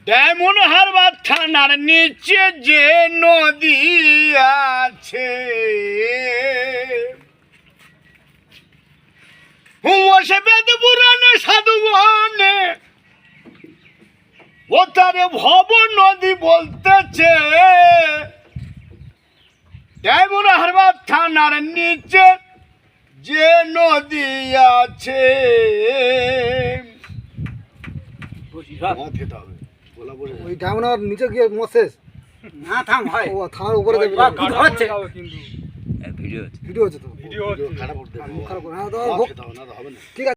Diamond Harbour থানার নিচে যে নদী আছে সে বেদ পুরাণে সাধু বনে ও তারে ভব নদী বলতেছে। ডায়মন্ড হারবার থানার নিচে যে নদী আছে ওই ডায়মন্ড নিচে গিয়ে মশেষ না থাম হয় ও থানার উপরে দেবে হচ্ছে ভিডিও হচ্ছে তো ভিডিও খারাপ হবে না ঠিক আছে।